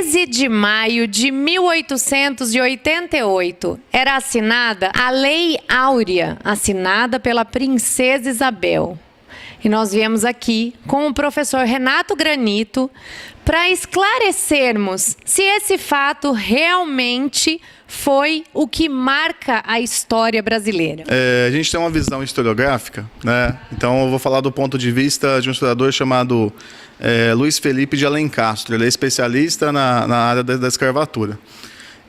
13 de maio de 1888 era assinada a Lei Áurea, assinada pela Princesa Isabel. E nós viemos aqui com o professor Renato Granito para esclarecermos se esse fato realmente foi o que marca a história brasileira. A gente tem uma visão historiográfica, né? Então eu vou falar do ponto de vista de um historiador chamado Luiz Felipe de Alencastro. Ele é especialista na área da escravatura.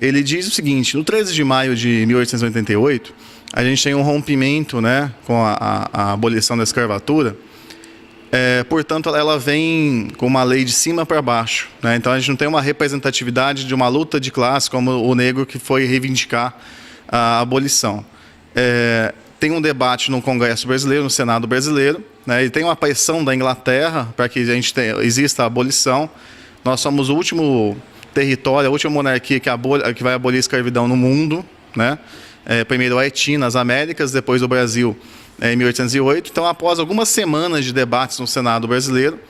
Ele diz o seguinte: no 13 de maio de 1888, a gente tem um rompimento, né, com a abolição da escravatura. Portanto, ela vem com uma lei de cima para baixo, né? Então a gente não tem uma representatividade de uma luta de classe como o negro que foi reivindicar a abolição. Tem um debate no Congresso brasileiro, no Senado brasileiro, né? E tem uma pressão da Inglaterra para que exista a abolição. Nós somos o último território, a última monarquia que vai abolir a escravidão no mundo, né? Primeiro a Haiti, nas Américas, depois o Brasil, em 1808. Então, após algumas semanas de debates no Senado brasileiro,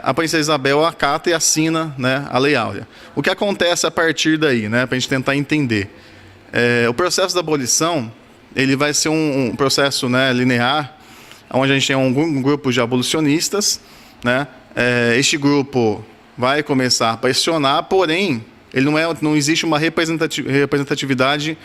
a Princesa Isabel acata e assina, né, a Lei Áurea. O que acontece a partir daí, né, para a gente tentar entender? O processo da abolição ele vai ser um processo, né, linear, onde a gente tem um grupo de abolicionistas, né? Este grupo vai começar a pressionar, porém, não existe uma representatividade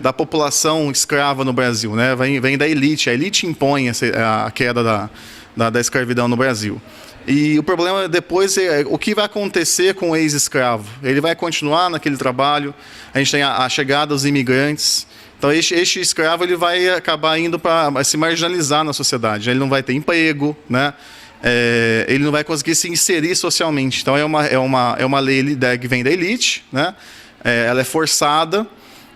da população escrava no Brasil, né? Vem da elite. A elite impõe a queda da escravidão no Brasil. E o problema depois é o que vai acontecer com o ex-escravo. Ele vai continuar naquele trabalho. A gente tem a chegada dos imigrantes. Então, este escravo ele vai acabar indo para se marginalizar na sociedade. Ele não vai ter emprego, né? Ele não vai conseguir se inserir socialmente. Então, é uma lei que vem da elite, né? Ela é forçada.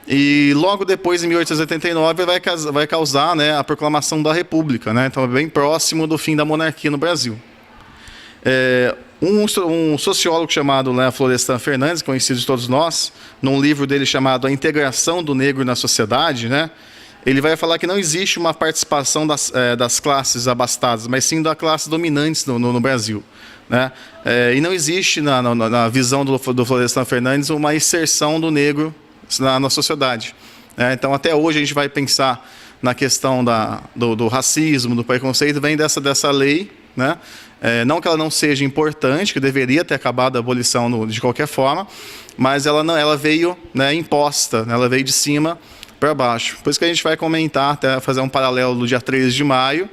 E logo depois, em 1889, vai causar, né, a proclamação da República, né? Então, é bem próximo do fim da monarquia no Brasil. Um sociólogo chamado, né, Florestan Fernandes, conhecido de todos nós, num livro dele chamado A Integração do Negro na Sociedade, né, ele vai falar que não existe uma participação das classes abastadas, mas sim da classe dominante no Brasil, né? E não existe, na visão do Florestan Fernandes, uma inserção do negro na sociedade. Então, até hoje, a gente vai pensar na questão do racismo, do preconceito, vem dessa lei, né? Não que ela não seja importante, que deveria ter acabado a abolição de qualquer forma, mas ela veio, né, imposta, né? Ela veio de cima para baixo. Por isso que a gente vai comentar, até fazer um paralelo do dia 13 de maio,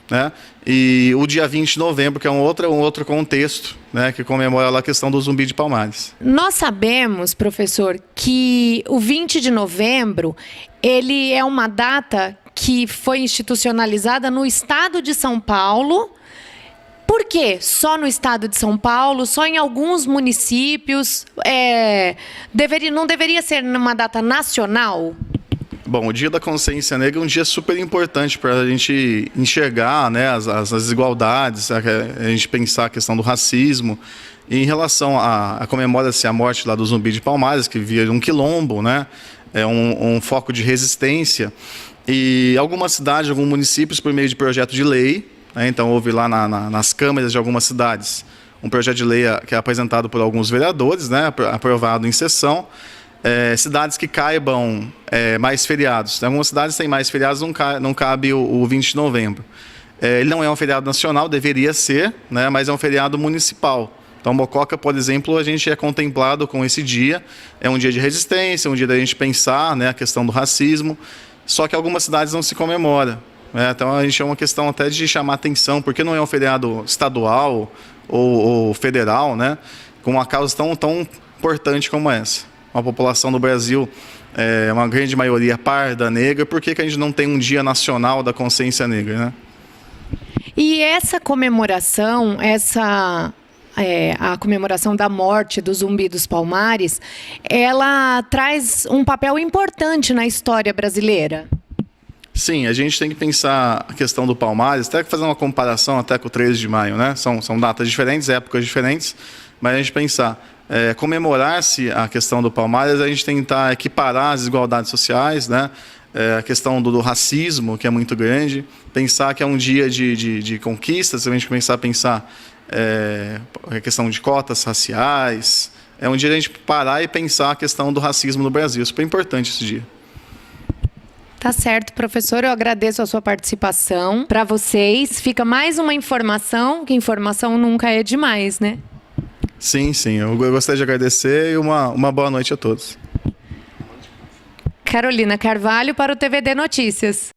né, e o dia 20 de novembro, que é um outro contexto, né, que comemora a questão do Zumbi de Palmares. Nós sabemos, professor, que o 20 de novembro ele é uma data que foi institucionalizada no estado de São Paulo. Por quê? Só no estado de São Paulo, só em alguns municípios? Não deveria ser uma data nacional? Bom, o Dia da Consciência Negra é um dia super importante para a gente enxergar, né, as desigualdades, a gente pensar a questão do racismo. E em relação comemora-se a morte lá do Zumbi de Palmares, que via um quilombo, né, um foco de resistência. E algumas cidades, alguns municípios, por meio de projeto de lei, né, então houve lá nas câmaras de algumas cidades um projeto de lei que é apresentado por alguns vereadores, né, aprovado em sessão. Cidades que caibam mais feriados. Algumas cidades têm mais feriados, não cabe o 20 de novembro. Ele não é um feriado nacional, deveria ser, né, mas é um feriado municipal. Então, Mococa, por exemplo, a gente é contemplado com esse dia. É um dia de resistência, um dia da gente pensar, né, a questão do racismo. Só que algumas cidades não se comemora. Então, a gente é uma questão até de chamar atenção, porque não é um feriado estadual ou federal, né, com uma causa tão importante como essa. Uma população do Brasil, uma grande maioria parda, negra, por que a gente não tem um dia nacional da consciência negra, né? E essa comemoração, a comemoração da morte do Zumbi dos Palmares, ela traz um papel importante na história brasileira? Sim, a gente tem que pensar a questão do Palmares, até fazer uma comparação até com o 13 de maio, né? São datas diferentes, épocas diferentes, mas a gente pensar... comemorar-se a questão do Palmares, a gente tentar equiparar as desigualdades sociais, né? A questão do racismo, que é muito grande, pensar que é um dia de conquistas, a gente começar a pensar a questão de cotas raciais. É um dia a gente parar e pensar a questão do racismo no Brasil. Super importante esse dia. Tá certo, professor. Eu agradeço a sua participação. Para vocês, fica mais uma informação, que informação nunca é demais, né? Sim, sim. Eu gostaria de agradecer e uma boa noite a todos. Carolina Carvalho para o TVD Notícias.